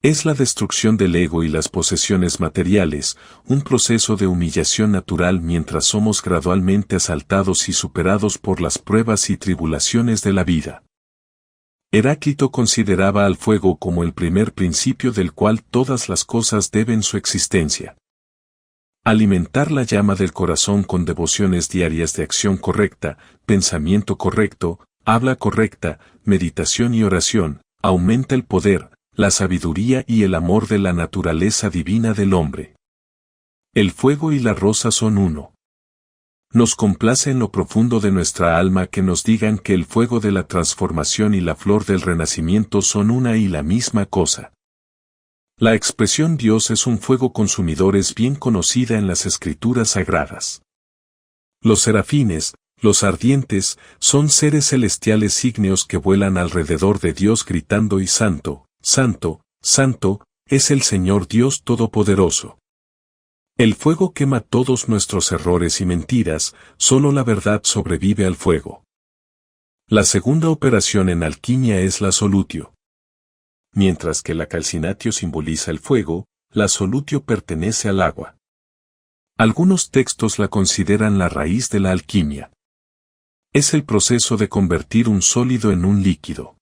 Es la destrucción del ego y las posesiones materiales, un proceso de humillación natural mientras somos gradualmente asaltados y superados por las pruebas y tribulaciones de la vida. Heráclito consideraba al fuego como el primer principio del cual todas las cosas deben su existencia. Alimentar la llama del corazón con devociones diarias de acción correcta, pensamiento correcto, habla correcta, meditación y oración, aumenta el poder, la sabiduría y el amor de la naturaleza divina del hombre. El fuego y la rosa son uno. Nos complace en lo profundo de nuestra alma que nos digan que el fuego de la transformación y la flor del renacimiento son una y la misma cosa. La expresión Dios es un fuego consumidor es bien conocida en las escrituras sagradas. Los serafines, los ardientes, son seres celestiales ígneos que vuelan alrededor de Dios gritando y santo, santo, santo, es el Señor Dios Todopoderoso. El fuego quema todos nuestros errores y mentiras, solo la verdad sobrevive al fuego. La segunda operación en alquimia es la solutio. Mientras que la calcinatio simboliza el fuego, la solutio pertenece al agua. Algunos textos la consideran la raíz de la alquimia. Es el proceso de convertir un sólido en un líquido.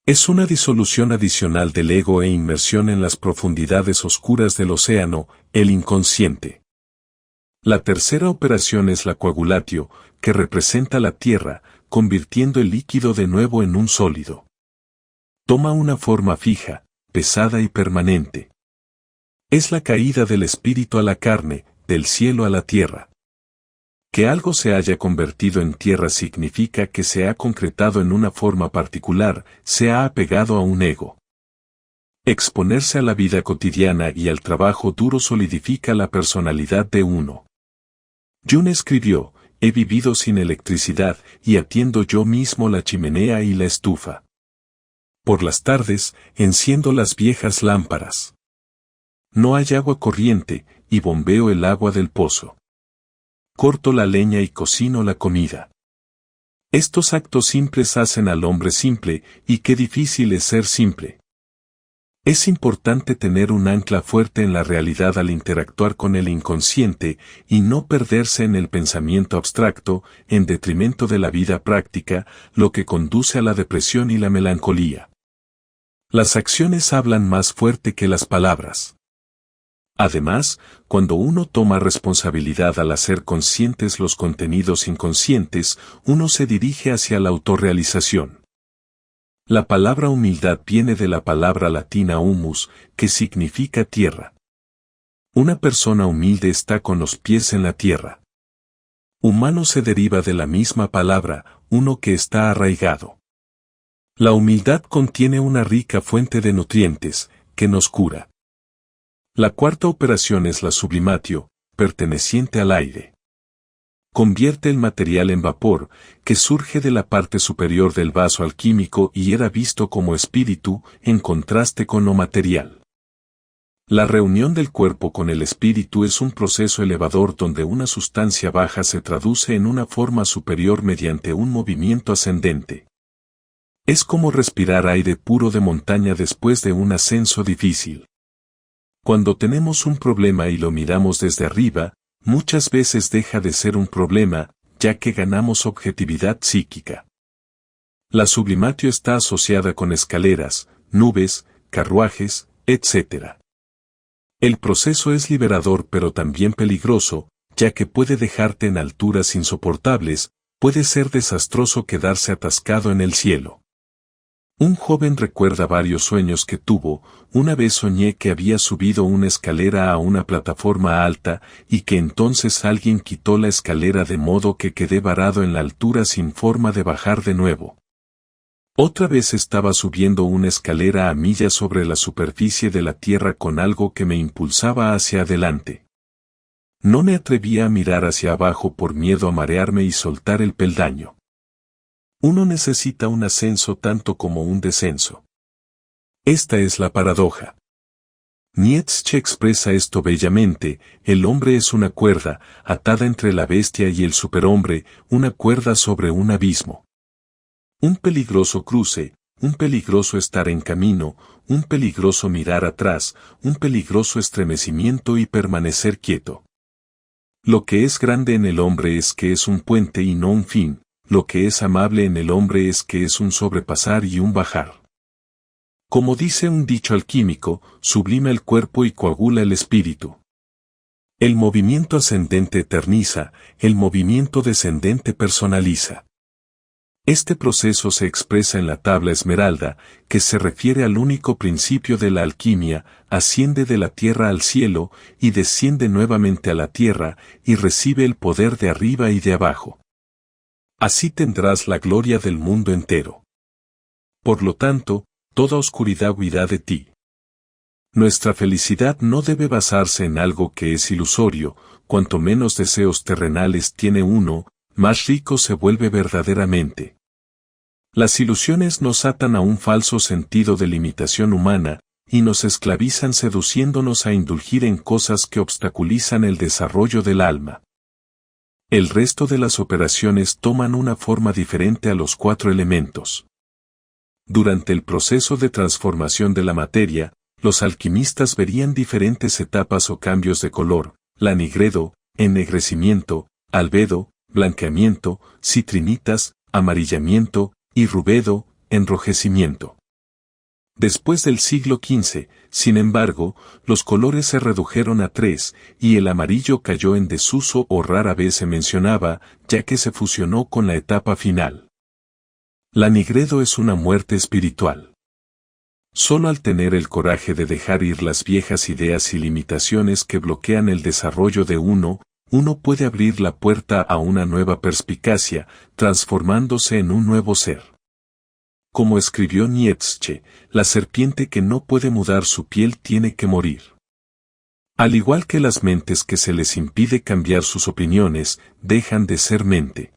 Es una disolución adicional del ego e inmersión en las profundidades oscuras del océano, el inconsciente. La tercera operación es la coagulatio, que representa la tierra, convirtiendo el líquido de nuevo en un sólido. Toma una forma fija, pesada y permanente. Es la caída del espíritu a la carne, del cielo a la tierra. Que algo se haya convertido en tierra significa que se ha concretado en una forma particular, se ha apegado a un ego. Exponerse a la vida cotidiana y al trabajo duro solidifica la personalidad de uno. Jung escribió, he vivido sin electricidad y atiendo yo mismo la chimenea y la estufa. Por las tardes, enciendo las viejas lámparas. No hay agua corriente, y bombeo el agua del pozo. Corto la leña y cocino la comida. Estos actos simples hacen al hombre simple, y qué difícil es ser simple. Es importante tener un ancla fuerte en la realidad al interactuar con el inconsciente, y no perderse en el pensamiento abstracto, en detrimento de la vida práctica, lo que conduce a la depresión y la melancolía. Las acciones hablan más fuerte que las palabras. Además, cuando uno toma responsabilidad al hacer conscientes los contenidos inconscientes, uno se dirige hacia la autorrealización. La palabra humildad viene de la palabra latina humus, que significa tierra. Una persona humilde está con los pies en la tierra. Humano se deriva de la misma palabra, uno que está arraigado. La humildad contiene una rica fuente de nutrientes, que nos cura. La cuarta operación es la sublimatio, perteneciente al aire. Convierte el material en vapor, que surge de la parte superior del vaso alquímico y era visto como espíritu, en contraste con lo material. La reunión del cuerpo con el espíritu es un proceso elevador donde una sustancia baja se traduce en una forma superior mediante un movimiento ascendente. Es como respirar aire puro de montaña después de un ascenso difícil. Cuando tenemos un problema y lo miramos desde arriba, muchas veces deja de ser un problema, ya que ganamos objetividad psíquica. La sublimatio está asociada con escaleras, nubes, carruajes, etc. El proceso es liberador pero también peligroso, ya que puede dejarte en alturas insoportables, puede ser desastroso quedarse atascado en el cielo. Un joven recuerda varios sueños que tuvo. Una vez soñé que había subido una escalera a una plataforma alta y que entonces alguien quitó la escalera de modo que quedé varado en la altura sin forma de bajar de nuevo. Otra vez estaba subiendo una escalera a millas sobre la superficie de la tierra con algo que me impulsaba hacia adelante. No me atrevía a mirar hacia abajo por miedo a marearme y soltar el peldaño. Uno necesita un ascenso tanto como un descenso. Esta es la paradoja. Nietzsche expresa esto bellamente: el hombre es una cuerda, atada entre la bestia y el superhombre, una cuerda sobre un abismo. Un peligroso cruce, un peligroso estar en camino, un peligroso mirar atrás, un peligroso estremecimiento y permanecer quieto. Lo que es grande en el hombre es que es un puente y no un fin, lo que es amable en el hombre es que es un sobrepasar y un bajar. Como dice un dicho alquímico, sublima el cuerpo y coagula el espíritu. El movimiento ascendente eterniza, el movimiento descendente personaliza. Este proceso se expresa en la tabla esmeralda, que se refiere al único principio de la alquimia: asciende de la tierra al cielo, y desciende nuevamente a la tierra, y recibe el poder de arriba y de abajo. Así tendrás la gloria del mundo entero. Por lo tanto, toda oscuridad huirá de ti. Nuestra felicidad no debe basarse en algo que es ilusorio. Cuanto menos deseos terrenales tiene uno, más rico se vuelve verdaderamente. Las ilusiones nos atan a un falso sentido de limitación humana, y nos esclavizan seduciéndonos a indulgir en cosas que obstaculizan el desarrollo del alma. El resto de las operaciones toman una forma diferente a los 4 elementos. Durante el proceso de transformación de la materia, los alquimistas verían diferentes etapas o cambios de color: lanigredo, ennegrecimiento, albedo, blanqueamiento, citrinitas, amarillamiento, y rubedo, enrojecimiento. Después del siglo XV, sin embargo, los colores se redujeron a 3, y el amarillo cayó en desuso o rara vez se mencionaba, ya que se fusionó con la etapa final. Lanigredo es una muerte espiritual. Solo al tener el coraje de dejar ir las viejas ideas y limitaciones que bloquean el desarrollo de uno puede abrir la puerta a una nueva perspicacia, transformándose en un nuevo ser. Como escribió Nietzsche, la serpiente que no puede mudar su piel tiene que morir. Al igual que las mentes que se les impide cambiar sus opiniones, dejan de ser mente.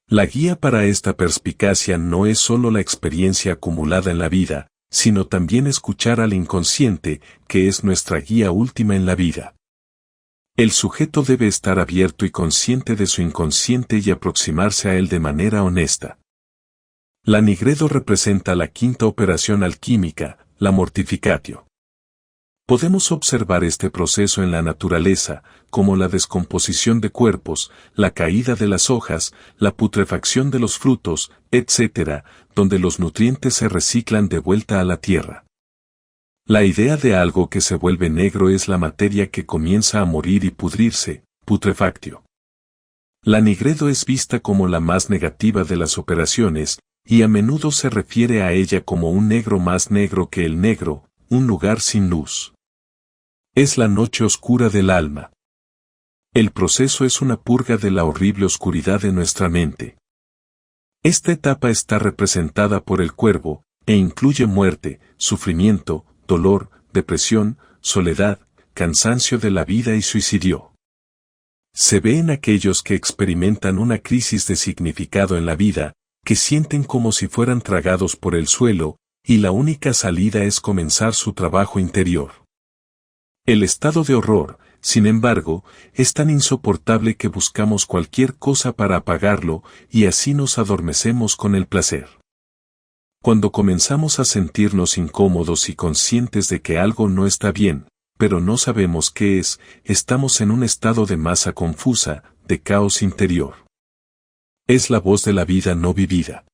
La guía para esta perspicacia no es solo la experiencia acumulada en la vida, sino también escuchar al inconsciente, que es nuestra guía última en la vida. El sujeto debe estar abierto y consciente de su inconsciente y aproximarse a él de manera honesta. Lanigredo representa la 5ª operación alquímica, la mortificatio. Podemos observar este proceso en la naturaleza, como la descomposición de cuerpos, la caída de las hojas, la putrefacción de los frutos, etc., donde los nutrientes se reciclan de vuelta a la tierra. La idea de algo que se vuelve negro es la materia que comienza a morir y pudrirse, putrefactio. Lanigredo es vista como la más negativa de las operaciones, y a menudo se refiere a ella como un negro más negro que el negro, un lugar sin luz. Es la noche oscura del alma. El proceso es una purga de la horrible oscuridad de nuestra mente. Esta etapa está representada por el cuervo, e incluye muerte, sufrimiento, dolor, depresión, soledad, cansancio de la vida y suicidio. Se ve en aquellos que experimentan una crisis de significado en la vida, que sienten como si fueran tragados por el suelo, y la única salida es comenzar su trabajo interior. El estado de horror, sin embargo, es tan insoportable que buscamos cualquier cosa para apagarlo, y así nos adormecemos con el placer. Cuando comenzamos a sentirnos incómodos y conscientes de que algo no está bien, pero no sabemos qué es, estamos en un estado de masa confusa, de caos interior. Es la voz de la vida no vivida.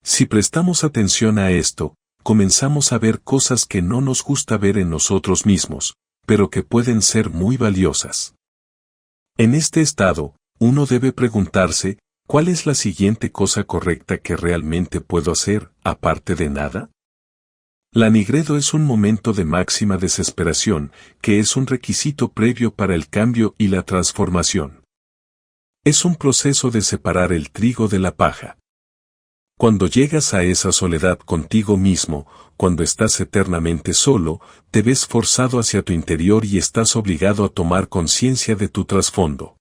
Si prestamos atención a esto, comenzamos a ver cosas que no nos gusta ver en nosotros mismos, pero que pueden ser muy valiosas. En este estado, uno debe preguntarse, ¿cuál es la siguiente cosa correcta que realmente puedo hacer, aparte de nada? La nigredo es un momento de máxima desesperación, que es un requisito previo para el cambio y la transformación. Es un proceso de separar el trigo de la paja. Cuando llegas a esa soledad contigo mismo, cuando estás eternamente solo, te ves forzado hacia tu interior y estás obligado a tomar conciencia de tu trasfondo.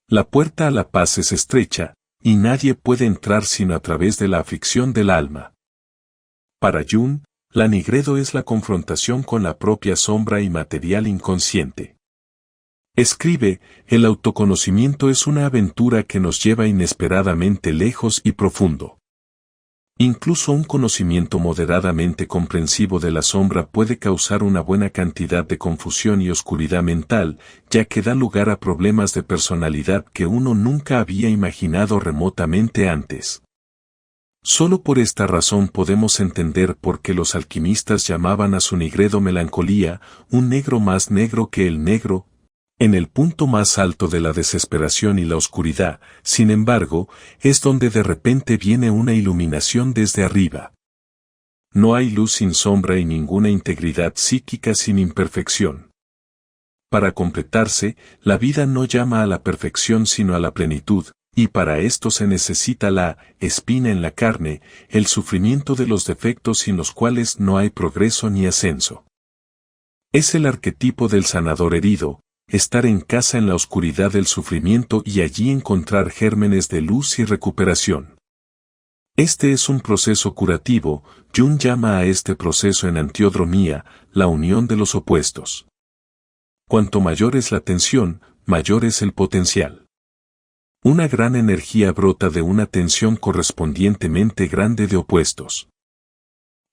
La puerta a la paz es estrecha, y nadie puede entrar sino a través de la aflicción del alma. Para Jung, la nigredo es la confrontación con la propia sombra y material inconsciente. Escribe, el autoconocimiento es una aventura que nos lleva inesperadamente lejos y profundo. Incluso un conocimiento moderadamente comprensivo de la sombra puede causar una buena cantidad de confusión y oscuridad mental, ya que da lugar a problemas de personalidad que uno nunca había imaginado remotamente antes. Solo por esta razón podemos entender por qué los alquimistas llamaban a su nigredo melancolía, un negro más negro que el negro. En el punto más alto de la desesperación y la oscuridad, sin embargo, es donde de repente viene una iluminación desde arriba. No hay luz sin sombra y ninguna integridad psíquica sin imperfección. Para completarse, la vida no llama a la perfección sino a la plenitud, y para esto se necesita la espina en la carne, el sufrimiento de los defectos sin los cuales no hay progreso ni ascenso. Es el arquetipo del sanador herido, estar en casa en la oscuridad del sufrimiento y allí encontrar gérmenes de luz y recuperación. Este es un proceso curativo, Jung llama a este proceso en antiodromía, la unión de los opuestos. Cuanto mayor es la tensión, mayor es el potencial. Una gran energía brota de una tensión correspondientemente grande de opuestos.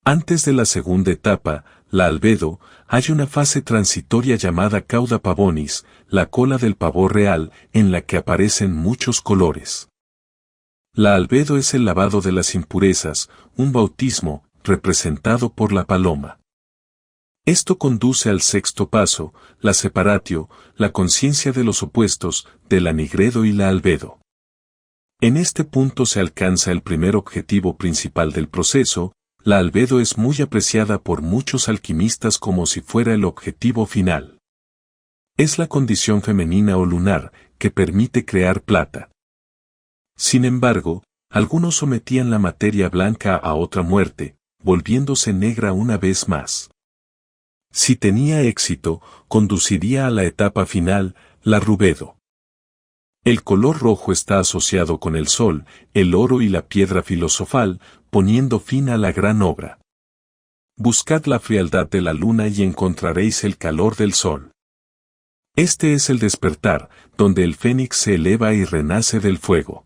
Antes de la segunda etapa, la albedo, hay una fase transitoria llamada cauda pavonis, la cola del pavo real, en la que aparecen muchos colores. La albedo es el lavado de las impurezas, un bautismo, representado por la paloma. Esto conduce al sexto paso, la separatio, la conciencia de los opuestos, de la nigredo y la albedo. En este punto se alcanza el primer objetivo principal del proceso. La albedo es muy apreciada por muchos alquimistas como si fuera el objetivo final. Es la condición femenina o lunar, que permite crear plata. Sin embargo, algunos sometían la materia blanca a otra muerte, volviéndose negra una vez más. Si tenía éxito, conduciría a la etapa final, la rubedo. El color rojo está asociado con el sol, el oro y la piedra filosofal, poniendo fin a la gran obra. Buscad la frialdad de la luna y encontraréis el calor del sol. Este es el despertar, donde el fénix se eleva y renace del fuego.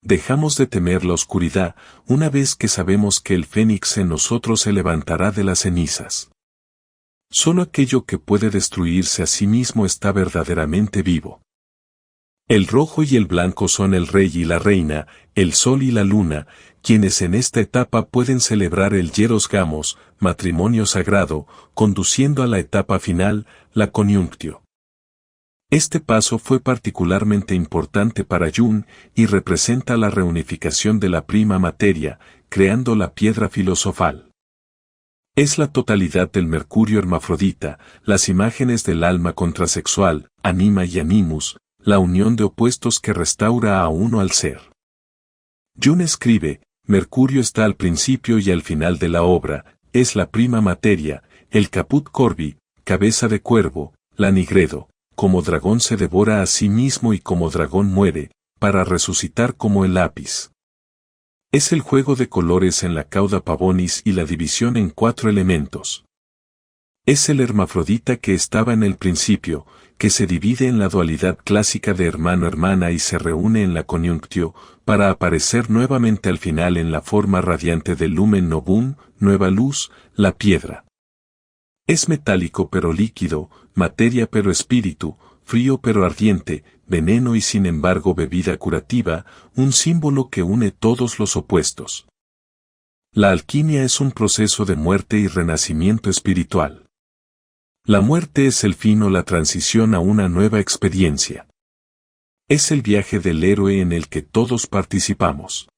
Dejamos de temer la oscuridad, una vez que sabemos que el fénix en nosotros se levantará de las cenizas. Solo aquello que puede destruirse a sí mismo está verdaderamente vivo. El rojo y el blanco son el rey y la reina, el sol y la luna, quienes en esta etapa pueden celebrar el hieros gamos, matrimonio sagrado, conduciendo a la etapa final, la coniunctio. Este paso fue particularmente importante para Jung y representa la reunificación de la prima materia, creando la piedra filosofal. Es la totalidad del mercurio hermafrodita, las imágenes del alma contrasexual, anima y animus, la unión de opuestos que restaura a uno al ser. Jung escribe, Mercurio está al principio y al final de la obra, es la prima materia, el caput corvi, cabeza de cuervo, la nigredo, como dragón se devora a sí mismo y como dragón muere, para resucitar como el lápiz. Es el juego de colores en la cauda pavonis y la división en 4 elementos. Es el hermafrodita que estaba en el principio, que se divide en la dualidad clásica de hermano-hermana y se reúne en la coniunctio, para aparecer nuevamente al final en la forma radiante del lumen novum, nueva luz, la piedra. Es metálico pero líquido, materia pero espíritu, frío pero ardiente, veneno y sin embargo bebida curativa, un símbolo que une todos los opuestos. La alquimia es un proceso de muerte y renacimiento espiritual. La muerte es el fin o la transición a una nueva experiencia. Es el viaje del héroe en el que todos participamos.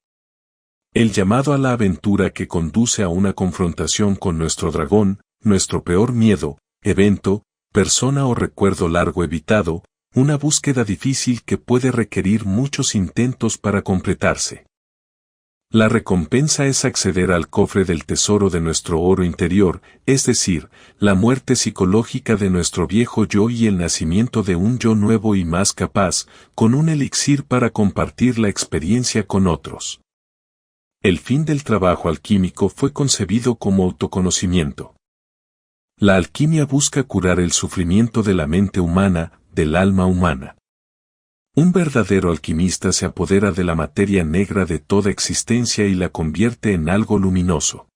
El llamado a la aventura que conduce a una confrontación con nuestro dragón, nuestro peor miedo, evento, persona o recuerdo largo evitado, una búsqueda difícil que puede requerir muchos intentos para completarse. La recompensa es acceder al cofre del tesoro de nuestro oro interior, es decir, la muerte psicológica de nuestro viejo yo y el nacimiento de un yo nuevo y más capaz, con un elixir para compartir la experiencia con otros. El fin del trabajo alquímico fue concebido como autoconocimiento. La alquimia busca curar el sufrimiento de la mente humana, del alma humana. Un verdadero alquimista se apodera de la materia negra de toda existencia y la convierte en algo luminoso.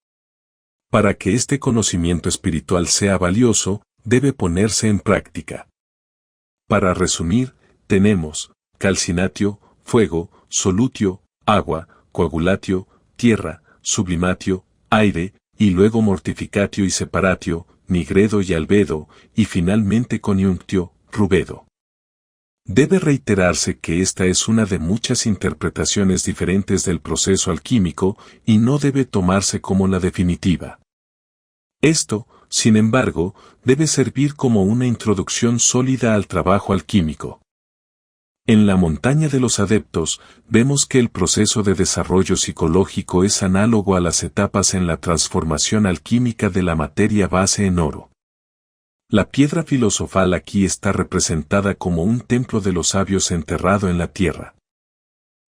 Para que este conocimiento espiritual sea valioso, debe ponerse en práctica. Para resumir, tenemos calcinatio, fuego, solutio, agua, coagulatio, tierra, sublimatio, aire, y luego mortificatio y separatio, nigredo y albedo, y finalmente coniunctio, rubedo. Debe reiterarse que esta es una de muchas interpretaciones diferentes del proceso alquímico y no debe tomarse como la definitiva. Esto, sin embargo, debe servir como una introducción sólida al trabajo alquímico. En la montaña de los adeptos, vemos que el proceso de desarrollo psicológico es análogo a las etapas en la transformación alquímica de la materia base en oro. La piedra filosofal aquí está representada como un templo de los sabios enterrado en la tierra.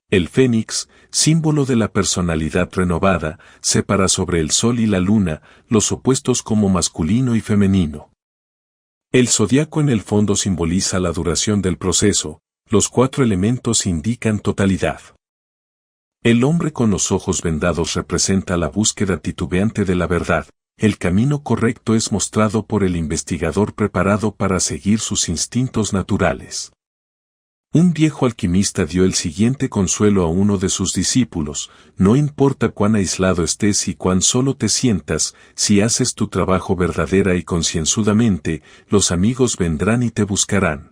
El fénix, símbolo de la personalidad renovada, separa sobre el sol y la luna, los opuestos como masculino y femenino. El zodiaco en el fondo simboliza la duración del proceso, los 4 elementos indican totalidad. El hombre con los ojos vendados representa la búsqueda titubeante de la verdad. El camino correcto es mostrado por el investigador preparado para seguir sus instintos naturales. Un viejo alquimista dio el siguiente consuelo a uno de sus discípulos: no importa cuán aislado estés y cuán solo te sientas, si haces tu trabajo verdadera y concienzudamente, los amigos vendrán y te buscarán.